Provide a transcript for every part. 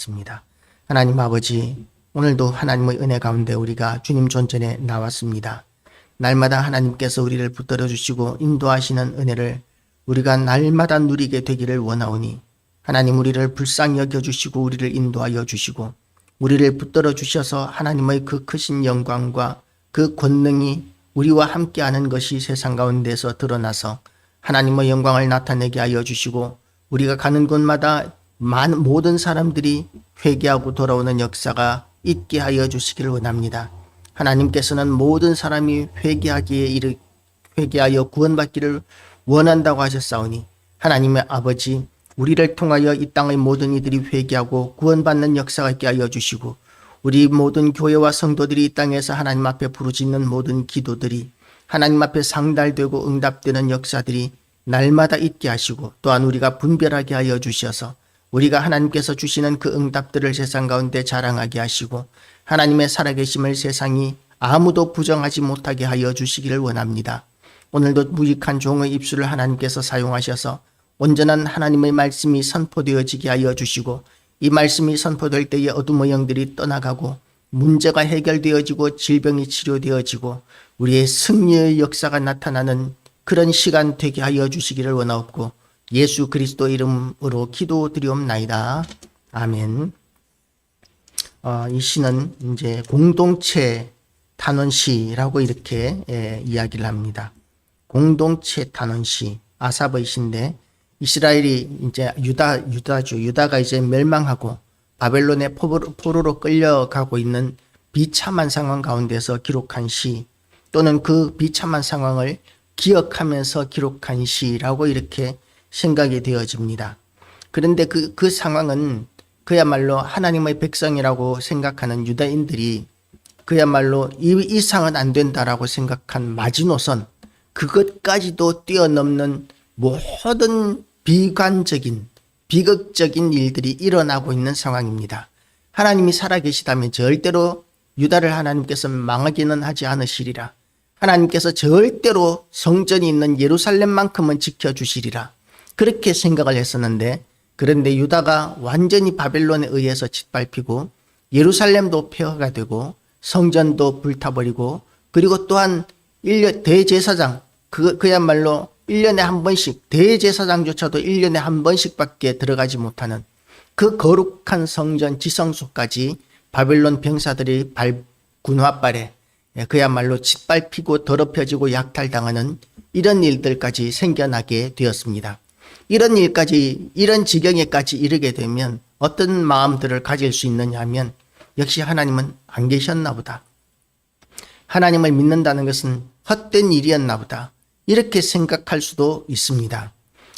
습니다. 하나님 아버지, 오늘도 하나님의 은혜 가운데 우리가 주님 존전에 나왔습니다. 날마다 하나님께서 우리를 붙들어 주시고 인도하시는 은혜를 우리가 날마다 누리게 되기를 원하오니 하나님 우리를 불쌍히 여겨주시고 우리를 인도하여 주시고 우리를 붙들어 주셔서 하나님의 그 크신 영광과 그 권능이 우리와 함께하는 것이 세상 가운데서 드러나서 하나님의 영광을 나타내게 하여 주시고 우리가 가는 곳마다 모든 사람들이 회개하고 돌아오는 역사가 있게 하여 주시기를 원합니다. 하나님께서는 모든 사람이 회개하여 구원받기를 원한다고 하셨사오니 하나님의 아버지, 우리를 통하여 이 땅의 모든 이들이 회개하고 구원받는 역사가 있게 하여 주시고 우리 모든 교회와 성도들이 이 땅에서 하나님 앞에 부르짖는 모든 기도들이 하나님 앞에 상달되고 응답되는 역사들이 날마다 있게 하시고 또한 우리가 분별하게 하여 주셔서 우리가 하나님께서 주시는 그 응답들을 세상 가운데 자랑하게 하시고 하나님의 살아계심을 세상이 아무도 부정하지 못하게 하여 주시기를 원합니다. 오늘도 무익한 종의 입술을 하나님께서 사용하셔서 온전한 하나님의 말씀이 선포되어지게 하여 주시고 이 말씀이 선포될 때에 어둠의 영들이 떠나가고 문제가 해결되어지고 질병이 치료되어지고 우리의 승리의 역사가 나타나는 그런 시간 되게 하여 주시기를 원하옵고 예수 그리스도 이름으로 기도드리옵나이다. 아멘. 이 시는 이제 공동체 탄원시라고 이렇게 이야기를 합니다. 공동체 탄원시, 아삽의 시인데 이스라엘이 이제 유다가 이제 멸망하고 바벨론의 포로로 끌려가고 있는 비참한 상황 가운데서 기록한 시 또는 그 비참한 상황을 기억하면서 기록한 시라고 이렇게 생각이 되어집니다. 그런데 그 상황은 그야말로 하나님의 백성이라고 생각하는 유다인들이 그야말로 이 이상은 안 된다라고 생각한 마지노선, 그것까지도 뛰어넘는 모든 비극적인 일들이 일어나고 있는 상황입니다. 하나님이 살아계시다면 절대로 유다를 하나님께서 망하기는 하지 않으시리라. 하나님께서 절대로 성전이 있는 예루살렘만큼은 지켜주시리라. 그렇게 생각을 했었는데 그런데 유다가 완전히 바벨론에 의해서 짓밟히고 예루살렘도 폐허가 되고 성전도 불타버리고 그리고 또한 대제사장 그야말로 1년에 한 번씩 대제사장조차도 1년에 한 번씩밖에 들어가지 못하는 그 거룩한 성전 지성소까지 바벨론 병사들이 군화발에 그야말로 짓밟히고 더럽혀지고 약탈당하는 이런 일들까지 생겨나게 되었습니다. 이런 지경에까지 이르게 되면 어떤 마음들을 가질 수 있느냐 하면 역시 하나님은 안 계셨나 보다. 하나님을 믿는다는 것은 헛된 일이었나 보다. 이렇게 생각할 수도 있습니다.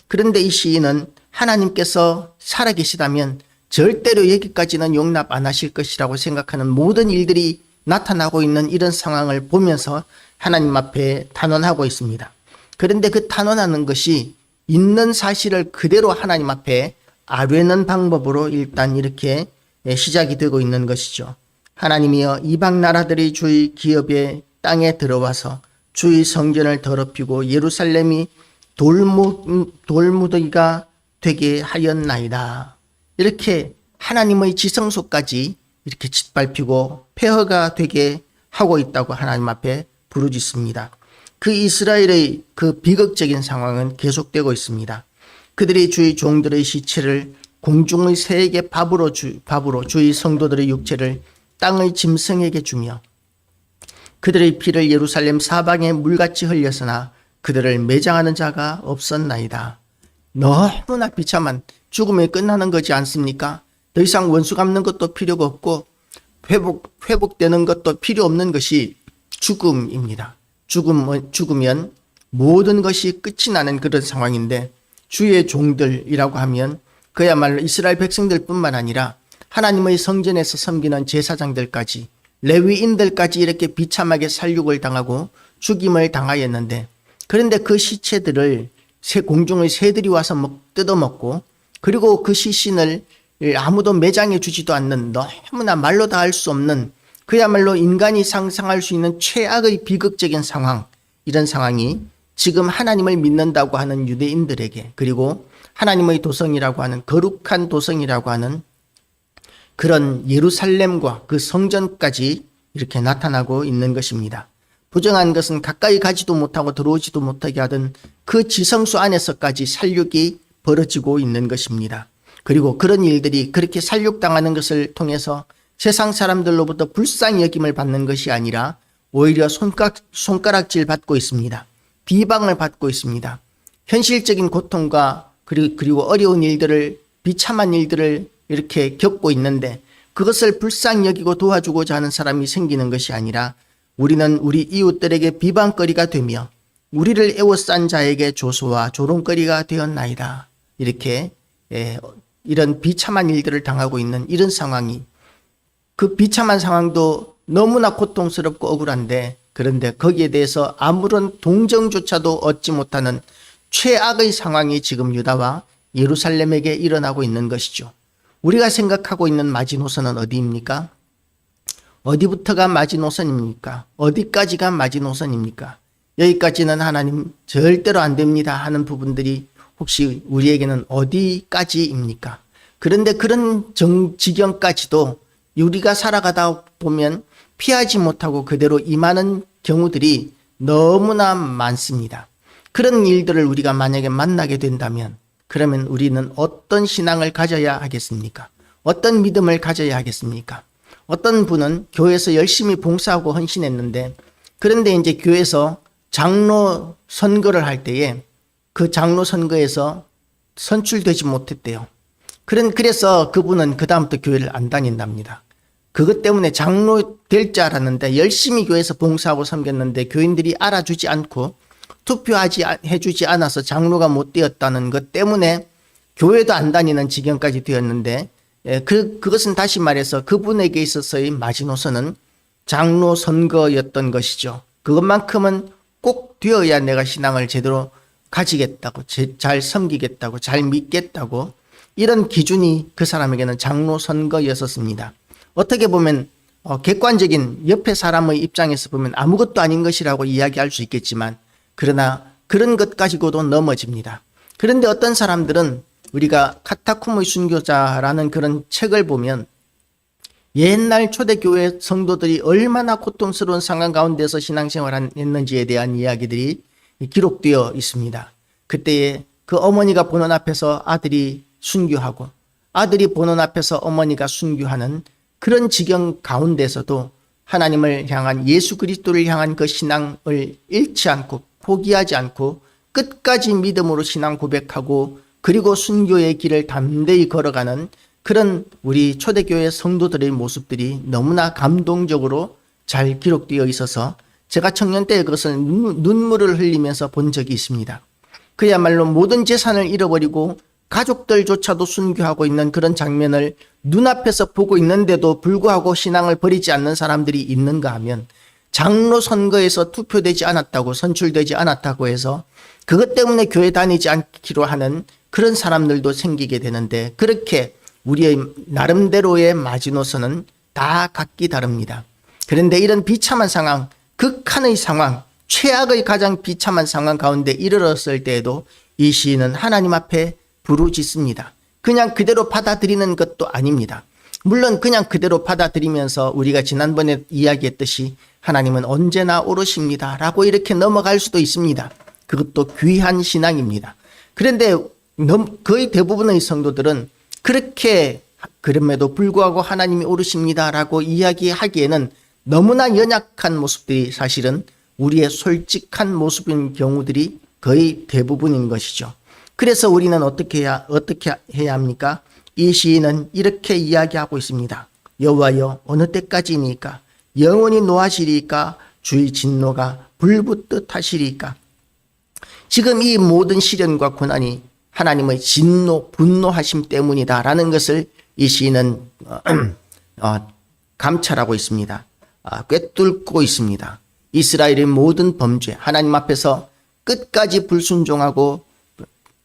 그런데 이 시인은 하나님께서 살아계시다면 절대로 여기까지는 용납 안 하실 것이라고 생각하는 모든 일들이 나타나고 있는 이런 상황을 보면서 하나님 앞에 탄원하고 있습니다. 그런데 그 탄원하는 것이 있는 사실을 그대로 하나님 앞에 아뢰는 방법으로 일단 이렇게 시작이 되고 있는 것이죠. 하나님이여, 이방 나라들이 주의 기업의 땅에 들어와서 주의 성전을 더럽히고 예루살렘이 돌무더기가 되게 하였나이다. 이렇게 하나님의 지성소까지 이렇게 짓밟히고 폐허가 되게 하고 있다고 하나님 앞에 부르짖습니다. 그 이스라엘의 그 비극적인 상황은 계속되고 있습니다. 그들이 주의 종들의 시체를 공중의 새에게 밥으로 주의 성도들의 육체를 땅의 짐승에게 주며 그들의 피를 예루살렘 사방에 물같이 흘렸으나 그들을 매장하는 자가 없었나이다. 너무나 비참한 죽음에 끝나는 거지 않습니까? 더 이상 원수 갚는 것도 필요가 없고 회복되는 것도 필요 없는 것이 죽음입니다. 죽으면 모든 것이 끝이 나는 그런 상황인데 주의 종들이라고 하면 그야말로 이스라엘 백성들뿐만 아니라 하나님의 성전에서 섬기는 제사장들까지 레위인들까지 이렇게 비참하게 살육을 당하고 죽임을 당하였는데 그런데 그 시체들을 공중의 새들이 와서 뜯어먹고 그리고 그 시신을 아무도 매장해 주지도 않는 너무나 말로 다 할 수 없는 그야말로 인간이 상상할 수 있는 최악의 비극적인 상황, 이런 상황이 지금 하나님을 믿는다고 하는 유대인들에게 그리고 하나님의 도성이라고 하는 거룩한 도성이라고 하는 그런 예루살렘과 그 성전까지 이렇게 나타나고 있는 것입니다. 부정한 것은 가까이 가지도 못하고 들어오지도 못하게 하던 그 지성소 안에서까지 살육이 벌어지고 있는 것입니다. 그리고 그런 일들이 그렇게 살육당하는 것을 통해서 세상 사람들로부터 불쌍히 여김을 받는 것이 아니라 오히려 손가락질 받고 있습니다. 비방을 받고 있습니다. 현실적인 고통과 그리고 어려운 일들을, 비참한 일들을 이렇게 겪고 있는데 그것을 불쌍히 여기고 도와주고자 하는 사람이 생기는 것이 아니라 우리는 우리 이웃들에게 비방거리가 되며 우리를 애워싼 자에게 조소와 조롱거리가 되었나이다. 이렇게 이런 비참한 일들을 당하고 있는 이런 상황이, 그 비참한 상황도 너무나 고통스럽고 억울한데, 그런데 거기에 대해서 아무런 동정조차도 얻지 못하는 최악의 상황이 지금 유다와 예루살렘에게 일어나고 있는 것이죠. 우리가 생각하고 있는 마지노선은 어디입니까? 어디부터가 마지노선입니까? 어디까지가 마지노선입니까? 여기까지는 하나님 절대로 안 됩니다 하는 부분들이 혹시 우리에게는 어디까지입니까? 그런데 그런 지경까지도 우리가 살아가다 보면 피하지 못하고 그대로 임하는 경우들이 너무나 많습니다. 그런 일들을 우리가 만약에 만나게 된다면 그러면 우리는 어떤 신앙을 가져야 하겠습니까? 어떤 믿음을 가져야 하겠습니까? 어떤 분은 교회에서 열심히 봉사하고 헌신했는데, 그런데 이제 교회에서 장로 선거를 할 때에 그 장로 선거에서 선출되지 못했대요. 그래서 그분은 그 다음부터 교회를 안 다닌답니다. 그것 때문에 장로 될 줄 알았는데 열심히 교회에서 봉사하고 섬겼는데 교인들이 알아주지 않고 해주지 않아서 장로가 못 되었다는 것 때문에 교회도 안 다니는 지경까지 되었는데, 그것은 다시 말해서 그분에게 있어서의 마지노선은 장로 선거였던 것이죠. 그것만큼은 꼭 되어야 내가 신앙을 제대로 가지겠다고, 잘 섬기겠다고, 잘 믿겠다고, 이런 기준이 그 사람에게는 장로 선거였었습니다. 어떻게 보면 객관적인 옆에 사람의 입장에서 보면 아무것도 아닌 것이라고 이야기할 수 있겠지만, 그러나 그런 것 가지고도 넘어집니다. 그런데 어떤 사람들은 우리가 카타쿰의 순교자라는 그런 책을 보면 옛날 초대교회 성도들이 얼마나 고통스러운 상황 가운데서 신앙생활을 했는지에 대한 이야기들이 기록되어 있습니다. 그때에 그 어머니가 보는 앞에서 아들이 순교하고 아들이 보는 앞에서 어머니가 순교하는 그런 지경 가운데서도 하나님을 향한, 예수 그리스도를 향한 그 신앙을 잃지 않고 포기하지 않고 끝까지 믿음으로 신앙 고백하고 그리고 순교의 길을 담대히 걸어가는 그런 우리 초대교회 성도들의 모습들이 너무나 감동적으로 잘 기록되어 있어서 제가 청년 때 그것을 눈물을 흘리면서 본 적이 있습니다. 그야말로 모든 재산을 잃어버리고 가족들조차도 순교하고 있는 그런 장면을 눈앞에서 보고 있는데도 불구하고 신앙을 버리지 않는 사람들이 있는가 하면, 장로 선거에서 투표되지 않았다고, 선출되지 않았다고 해서 그것 때문에 교회 다니지 않기로 하는 그런 사람들도 생기게 되는데, 그렇게 우리의 나름대로의 마지노선은 다 각기 다릅니다. 그런데 이런 비참한 상황, 극한의 상황, 최악의 가장 비참한 상황 가운데 이르렀을 때에도 이 시인은 하나님 앞에 부르짖습니다. 그냥 그대로 받아들이는 것도 아닙니다. 물론 그냥 그대로 받아들이면서 우리가 지난번에 이야기했듯이 하나님은 언제나 오르십니다 라고 이렇게 넘어갈 수도 있습니다. 그것도 귀한 신앙입니다. 그런데 거의 대부분의 성도들은 그렇게 그럼에도 불구하고 하나님이 오르십니다 라고 이야기하기에는 너무나 연약한 모습들이 사실은 우리의 솔직한 모습인 경우들이 거의 대부분인 것이죠. 그래서 우리는 어떻게 해야 합니까? 이 시인은 이렇게 이야기하고 있습니다. 여호와여, 어느 때까지니까? 영원히 노하시리까? 주의 진노가 불붙듯 하시리까? 지금 이 모든 시련과 고난이 하나님의 진노, 분노하심 때문이다라는 것을 이 시인은 감찰하고 있습니다. 꿰뚫고 있습니다. 이스라엘의 모든 범죄, 하나님 앞에서 끝까지 불순종하고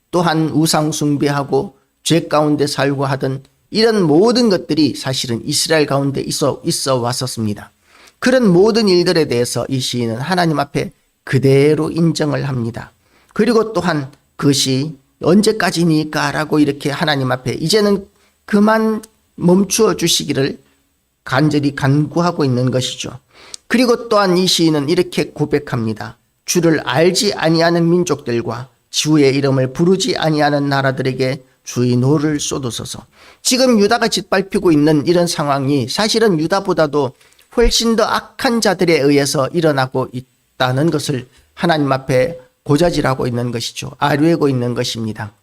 또한 우상 숭배하고 죄 가운데 살고 하던 이런 모든 것들이 사실은 이스라엘 가운데 있어 왔었습니다. 그런 모든 일들에 대해서 이 시인은 하나님 앞에 그대로 인정을 합니다. 그리고 또한 그것이 언제까지니까 라고 이렇게 하나님 앞에 이제는 그만 멈추어 주시기를 간절히 간구하고 있는 것이죠. 그리고 또한 이 시인은 이렇게 고백합니다. 주를 알지 아니하는 민족들과 주의 이름을 부르지 아니하는 나라들에게 주의 노를 쏟으소서. 지금 유다가 짓밟히고 있는 이런 상황이 사실은 유다보다도 훨씬 더 악한 자들에 의해서 일어나고 있다는 것을 하나님 앞에 고자질하고 있는 것이죠. 아뢰고 있는 것입니다.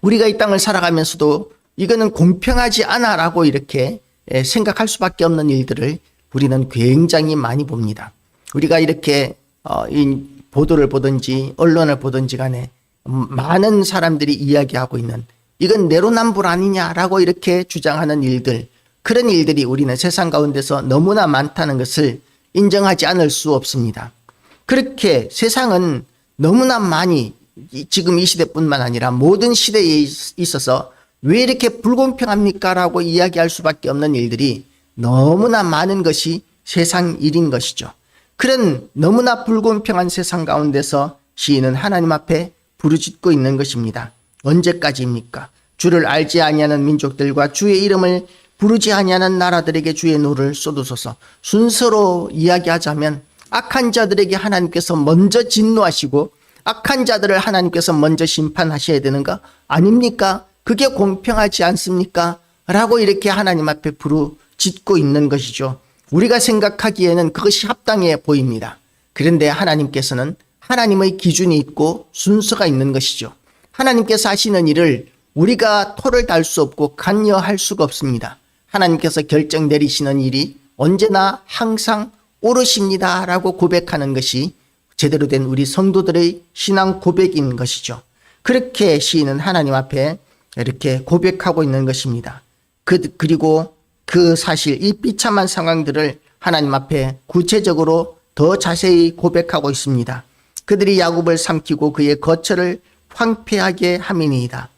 우리가 이 땅을 살아가면서도 이거는 공평하지 않아라고 이렇게 생각할 수밖에 없는 일들을 우리는 굉장히 많이 봅니다. 우리가 이렇게 이 보도를 보든지 언론을 보든지 간에 많은 사람들이 이야기하고 있는 이건 내로남불 아니냐라고 이렇게 주장하는 일들, 그런 일들이 우리는 세상 가운데서 너무나 많다는 것을 인정하지 않을 수 없습니다. 그렇게 세상은 너무나 많이 지금 이 시대뿐만 아니라 모든 시대에 있어서 왜 이렇게 불공평합니까? 라고 이야기할 수밖에 없는 일들이 너무나 많은 것이 세상 일인 것이죠. 그런 너무나 불공평한 세상 가운데서 시인은 하나님 앞에 부르짖고 있는 것입니다. 언제까지입니까? 주를 알지 아니하는 민족들과 주의 이름을 부르지 아니하는 나라들에게 주의 노를 쏟으소서. 순서로 이야기하자면 악한 자들에게 하나님께서 먼저 진노하시고 악한 자들을 하나님께서 먼저 심판하셔야 되는 거 아닙니까? 그게 공평하지 않습니까? 라고 이렇게 하나님 앞에 부르짖고 있는 것이죠. 우리가 생각하기에는 그것이 합당해 보입니다. 그런데 하나님께서는 하나님의 기준이 있고 순서가 있는 것이죠. 하나님께서 하시는 일을 우리가 토를 달 수 없고 관여할 수가 없습니다. 하나님께서 결정 내리시는 일이 언제나 항상 옳으십니다 라고 고백하는 것이 제대로 된 우리 성도들의 신앙 고백인 것이죠. 그렇게 시인은 하나님 앞에 이렇게 고백하고 있는 것입니다. 그리고 그 사실, 이 비참한 상황들을 하나님 앞에 구체적으로 더 자세히 고백하고 있습니다. 그들이 야곱을 삼키고 그의 거처를 황폐하게 함이니이다.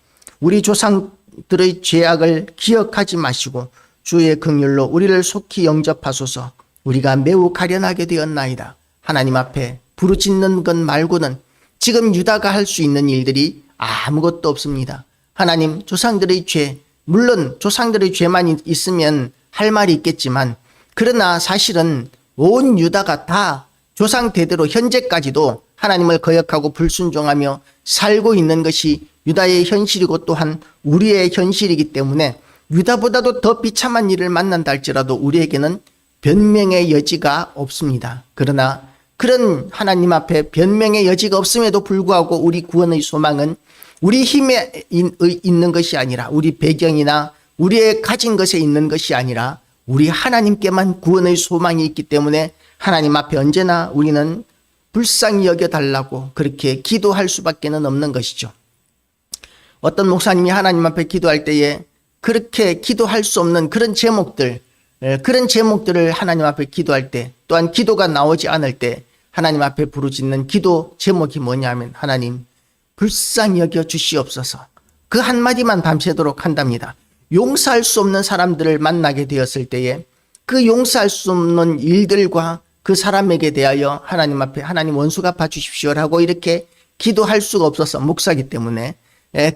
우리 조상들의 죄악을 기억하지 마시고 주의 긍휼로 우리를 속히 영접하소서. 우리가 매우 가련하게 되었나이다. 하나님 앞에 부르짖는 것 말고는 지금 유다가 할 수 있는 일들이 아무것도 없습니다. 하나님, 조상들의 죄, 물론 조상들의 죄만 있으면 할 말이 있겠지만, 그러나 사실은 온 유다가 다 조상 대대로 현재까지도 하나님을 거역하고 불순종하며 살고 있는 것이 유다의 현실이고 또한 우리의 현실이기 때문에 유다보다도 더 비참한 일을 만난다 할지라도 우리에게는 변명의 여지가 없습니다. 그러나 그런 하나님 앞에 변명의 여지가 없음에도 불구하고 우리 구원의 소망은 우리 힘에 있는 것이 아니라, 우리 배경이나 우리의 가진 것에 있는 것이 아니라 우리 하나님께만 구원의 소망이 있기 때문에 하나님 앞에 언제나 우리는 불쌍히 여겨달라고 그렇게 기도할 수밖에 없는 것이죠. 어떤 목사님이 하나님 앞에 기도할 때에 그렇게 기도할 수 없는 그런 제목들을 하나님 앞에 기도할 때, 또한 기도가 나오지 않을 때 하나님 앞에 부르짖는 기도 제목이 뭐냐면, 하나님 불쌍히 여겨 주시옵소서. 그 한마디만 밤새도록 한답니다. 용서할 수 없는 사람들을 만나게 되었을 때에 그 용서할 수 없는 일들과 그 사람에게 대하여 하나님 앞에 하나님 원수 갚아 주십시오라고 이렇게 기도할 수가 없어서, 목사기 때문에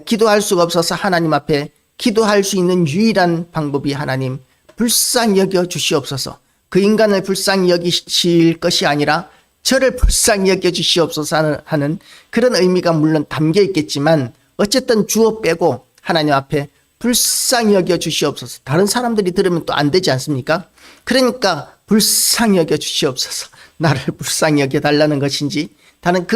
기도할 수가 없어서 하나님 앞에 기도할 수 있는 유일한 방법이 하나님 불쌍히 여겨 주시옵소서. 그 인간을 불쌍히 여기실 것이 아니라 저를 불쌍히 여겨 주시옵소서 하는 그런 의미가 물론 담겨 있겠지만, 어쨌든 주어 빼고 하나님 앞에 불쌍히 여겨 주시옵소서. 다른 사람들이 들으면 또 안 되지 않습니까? 그러니까 불쌍히 여겨 주시옵소서. 나를 불쌍히 여겨 달라는 것인지, 다른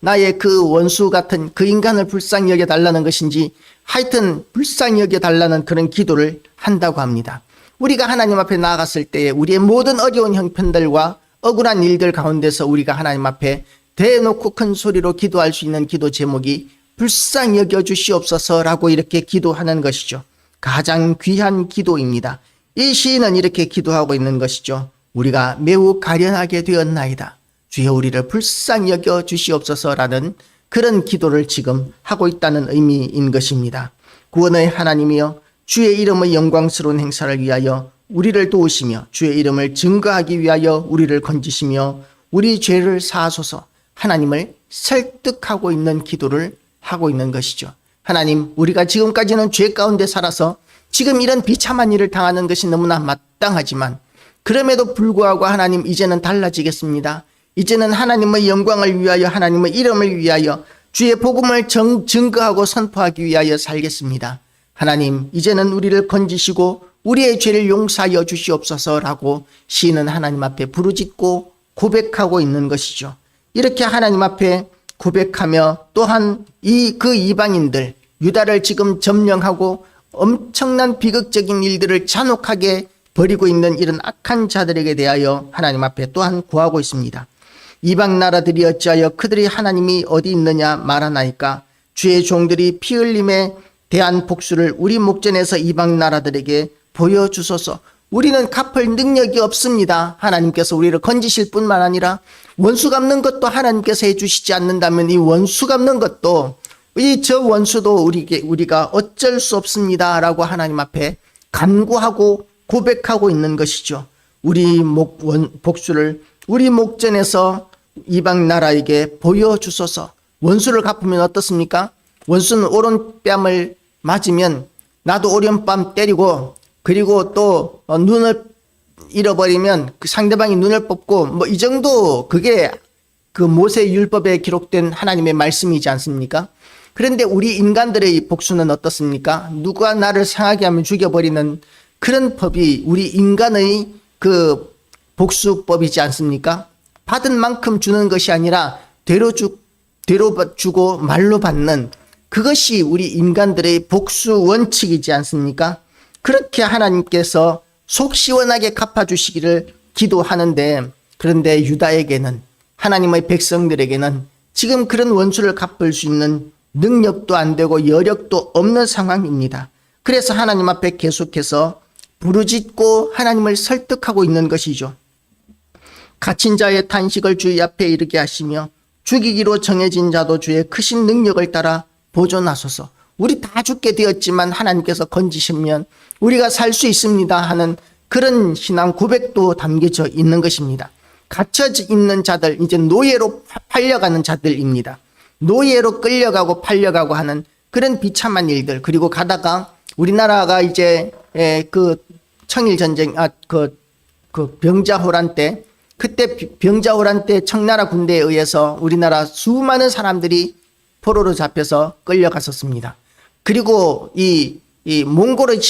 나의 그 원수 같은 그 인간을 불쌍히 여겨 달라는 것인지, 하여튼 불쌍히 여겨 달라는 그런 기도를 한다고 합니다. 우리가 하나님 앞에 나아갔을 때에 우리의 모든 어려운 형편들과 억울한 일들 가운데서 우리가 하나님 앞에 대놓고 큰 소리로 기도할 수 있는 기도 제목이 불쌍히 여겨 주시옵소서라고 이렇게 기도하는 것이죠. 가장 귀한 기도입니다. 이 시인은 이렇게 기도하고 있는 것이죠. 우리가 매우 가련하게 되었나이다. 주여 우리를 불쌍히 여겨 주시옵소서라는 그런 기도를 지금 하고 있다는 의미인 것입니다. 구원의 하나님이여, 주의 이름의 영광스러운 행사를 위하여 우리를 도우시며 주의 이름을 증거하기 위하여 우리를 건지시며 우리 죄를 사하소서. 하나님을 설득하고 있는 기도를 하고 있는 것이죠. 하나님, 우리가 지금까지는 죄 가운데 살아서 지금 이런 비참한 일을 당하는 것이 너무나 마땅하지만 그럼에도 불구하고 하나님 이제는 달라지겠습니다. 이제는 하나님의 영광을 위하여 하나님의 이름을 위하여 주의 복음을 증거하고 선포하기 위하여 살겠습니다. 하나님 이제는 우리를 건지시고 우리의 죄를 용서하여 주시옵소서라고 시인은 하나님 앞에 부르짖고 고백하고 있는 것이죠. 이렇게 하나님 앞에 고백하며 또한 그 이방인들 유다를 지금 점령하고 엄청난 비극적인 일들을 잔혹하게 벌이고 있는 이런 악한 자들에게 대하여 하나님 앞에 또한 구하고 있습니다. 이방 나라들이 어찌하여 그들이 하나님이 어디 있느냐 말하나이까. 주의 종들이 피 흘림에 대한 복수를 우리 목전에서 이방 나라들에게 보여주소서. 우리는 갚을 능력이 없습니다. 하나님께서 우리를 건지실 뿐만 아니라 원수 갚는 것도 하나님께서 해주시지 않는다면 이 원수 갚는 것도 저 원수도 우리가 어쩔 수 없습니다 라고 하나님 앞에 간구하고 고백하고 있는 것이죠. 우리 복수를 우리 목전에서 이방 나라에게 보여주소서. 원수를 갚으면 어떻습니까? 원수는 오른뺨을 맞으면 나도 오른뺨 때리고 그리고 또 눈을 잃어버리면 그 상대방이 눈을 뽑고 뭐 이 정도 그게 그 모세 율법에 기록된 하나님의 말씀이지 않습니까? 그런데 우리 인간들의 복수는 어떻습니까? 누가 나를 상하게 하면 죽여버리는 그런 법이 우리 인간의 그 복수법이지 않습니까? 받은 만큼 주는 것이 아니라 되로 주고 말로 받는 그것이 우리 인간들의 복수 원칙이지 않습니까? 그렇게 하나님께서 속 시원하게 갚아주시기를 기도하는데 그런데 유다에게는 하나님의 백성들에게는 지금 그런 원수를 갚을 수 있는 능력도 안 되고 여력도 없는 상황입니다. 그래서 하나님 앞에 계속해서 부르짖고 하나님을 설득하고 있는 것이죠. 갇힌 자의 탄식을 주의 앞에 이르게 하시며 죽이기로 정해진 자도 주의 크신 능력을 따라 보존하소서. 우리 다 죽게 되었지만 하나님께서 건지시면 우리가 살 수 있습니다 하는 그런 신앙 고백도 담겨져 있는 것입니다. 갇혀 있는 자들, 이제 노예로 팔려가는 자들입니다. 노예로 끌려가고 팔려가고 하는 그런 비참한 일들. 그리고 가다가 우리나라가 이제 그 청일전쟁, 그 병자호란 때, 그때 병자호란 때 청나라 군대에 의해서 우리나라 수많은 사람들이 포로로 잡혀서 끌려갔었습니다. 그리고 이 몽골의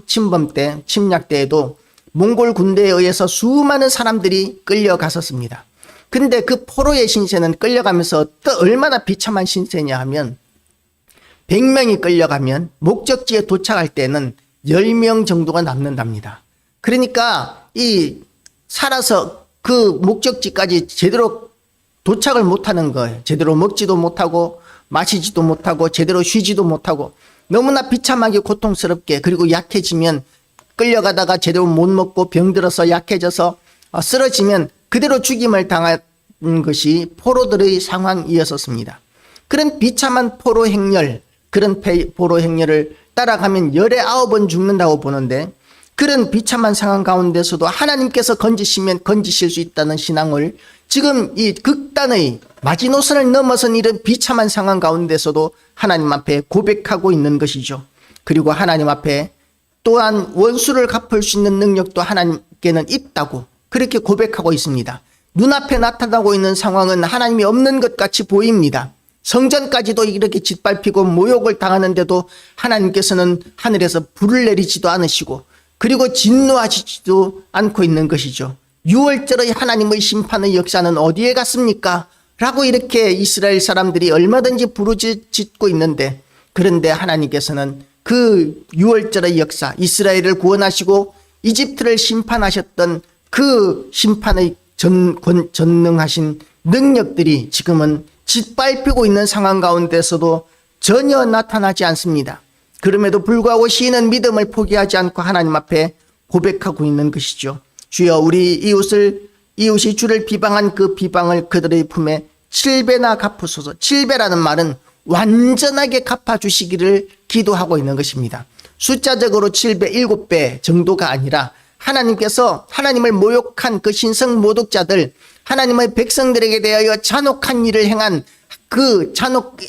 침범 때, 침략 때에도 몽골 군대에 의해서 수많은 사람들이 끌려갔었습니다. 근데 그 포로의 신세는 끌려가면서 얼마나 비참한 신세냐 하면 100명이 끌려가면 목적지에 도착할 때는 10명 정도가 남는답니다. 그러니까 살아서 그 목적지까지 제대로 도착을 못하는 거예요. 제대로 먹지도 못하고 마시지도 못하고 제대로 쉬지도 못하고 너무나 비참하게 고통스럽게 그리고 약해지면 끌려가다가 제대로 못 먹고 병들어서 약해져서 쓰러지면 그대로 죽임을 당한 것이 포로들의 상황이었습니다. 그런 비참한 포로 행렬, 그런 포로 행렬을 따라가면 19번 죽는다고 보는데 그런 비참한 상황 가운데서도 하나님께서 건지시면 건지실 수 있다는 신앙을 지금 이 극단의 마지노선을 넘어선 이런 비참한 상황 가운데서도 하나님 앞에 고백하고 있는 것이죠. 그리고 하나님 앞에 또한 원수를 갚을 수 있는 능력도 하나님께는 있다고 그렇게 고백하고 있습니다. 눈앞에 나타나고 있는 상황은 하나님이 없는 것 같이 보입니다. 성전까지도 이렇게 짓밟히고 모욕을 당하는데도 하나님께서는 하늘에서 불을 내리지도 않으시고 그리고 진노하시지도 않고 있는 것이죠. 6월절의 하나님의 심판의 역사는 어디에 갔습니까? 라고 이렇게 이스라엘 사람들이 얼마든지 부르짖고 있는데 그런데 하나님께서는 그 6월절의 역사, 이스라엘을 구원하시고 이집트를 심판하셨던 그 심판의 전능하신 능력들이 지금은 짓밟히고 있는 상황 가운데서도 전혀 나타나지 않습니다. 그럼에도 불구하고 시인은 믿음을 포기하지 않고 하나님 앞에 고백하고 있는 것이죠. 주여 우리 이웃이 주를 비방한 그 비방을 그들의 품에 7배나 갚으소서. 7배라는 말은 완전하게 갚아주시기를 기도하고 있는 것입니다. 숫자적으로 7배, 7배 정도가 아니라 하나님께서 하나님을 모욕한 그 신성 모독자들, 하나님의 백성들에게 대하여 잔혹한 일을 행한 그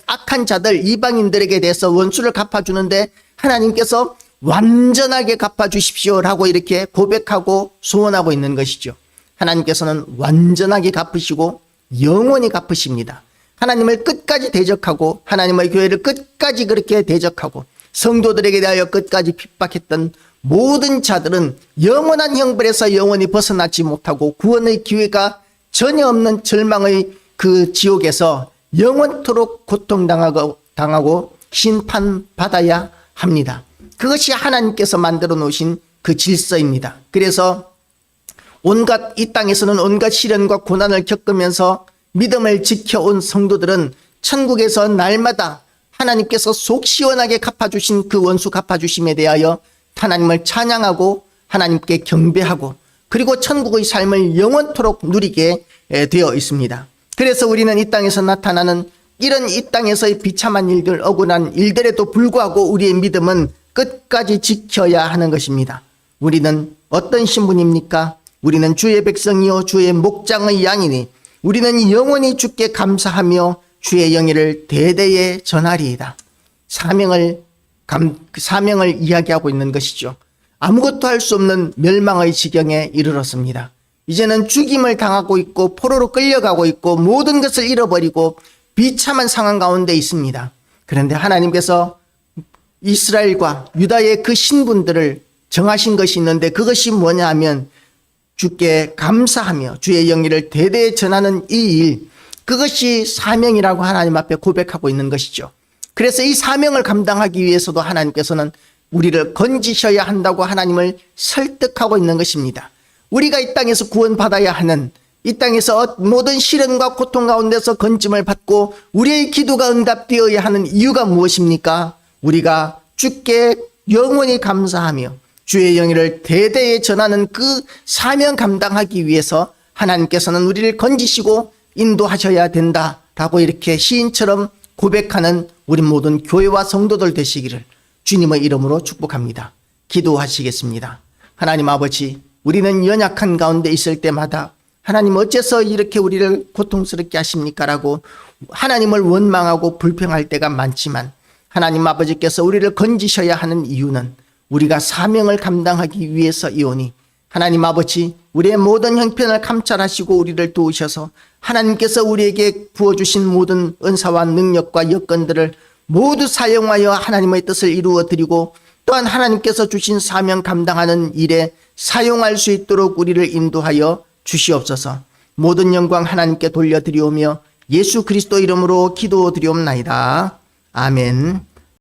악한 자들, 이방인들에게 대해서 원수를 갚아주는데 하나님께서 완전하게 갚아주십시오라고 이렇게 고백하고 소원하고 있는 것이죠. 하나님께서는 완전하게 갚으시고 영원히 갚으십니다. 하나님을 끝까지 대적하고 하나님의 교회를 끝까지 그렇게 대적하고 성도들에게 대하여 끝까지 핍박했던 모든 자들은 영원한 형벌에서 영원히 벗어나지 못하고 구원의 기회가 전혀 없는 절망의 그 지옥에서 영원토록 고통당하고 심판받아야 합니다. 그것이 하나님께서 만들어 놓으신 그 질서입니다. 그래서 온갖 이 땅에서는 온갖 시련과 고난을 겪으면서 믿음을 지켜온 성도들은 천국에서 날마다 하나님께서 속 시원하게 갚아주신 그 원수 갚아주심에 대하여 하나님을 찬양하고 하나님께 경배하고 그리고 천국의 삶을 영원토록 누리게 되어 있습니다. 그래서 우리는 이 땅에서 나타나는 이런 이 땅에서의 비참한 일들, 억울한 일들에도 불구하고 우리의 믿음은 끝까지 지켜야 하는 것입니다. 우리는 어떤 신분입니까? 우리는 주의 백성이요 주의 목장의 양이니 우리는 영원히 주께 감사하며 주의 영예를 대대에 전하리이다. 사명을 이야기하고 있는 것이죠. 아무것도 할 수 없는 멸망의 지경에 이르렀습니다. 이제는 죽임을 당하고 있고 포로로 끌려가고 있고 모든 것을 잃어버리고 비참한 상황 가운데 있습니다. 그런데 하나님께서 이스라엘과 유다의 그 신분들을 정하신 것이 있는데 그것이 뭐냐 하면 주께 감사하며 주의 영예를 대대에 전하는 이 일, 그것이 사명이라고 하나님 앞에 고백하고 있는 것이죠. 그래서 이 사명을 감당하기 위해서도 하나님께서는 우리를 건지셔야 한다고 하나님을 설득하고 있는 것입니다. 우리가 이 땅에서 구원받아야 하는, 이 땅에서 모든 시련과 고통 가운데서 건짐을 받고 우리의 기도가 응답되어야 하는 이유가 무엇입니까? 우리가 주께 영원히 감사하며 주의 영예를 대대에 전하는 그 사명 감당하기 위해서 하나님께서는 우리를 건지시고 인도하셔야 된다라고 이렇게 시인처럼 고백하는 우리 모든 교회와 성도들 되시기를 주님의 이름으로 축복합니다. 기도하시겠습니다. 하나님 아버지, 우리는 연약한 가운데 있을 때마다 하나님 어째서 이렇게 우리를 고통스럽게 하십니까? 라고 하나님을 원망하고 불평할 때가 많지만 하나님 아버지께서 우리를 건지셔야 하는 이유는 우리가 사명을 감당하기 위해서이오니 하나님 아버지, 우리의 모든 형편을 감찰하시고 우리를 도우셔서 하나님께서 우리에게 부어주신 모든 은사와 능력과 여건들을 모두 사용하여 하나님의 뜻을 이루어 드리고 또한 하나님께서 주신 사명 감당하는 일에 사용할 수 있도록 우리를 인도하여 주시옵소서. 모든 영광 하나님께 돌려드리오며 예수 그리스도 이름으로 기도드리옵나이다. 아멘.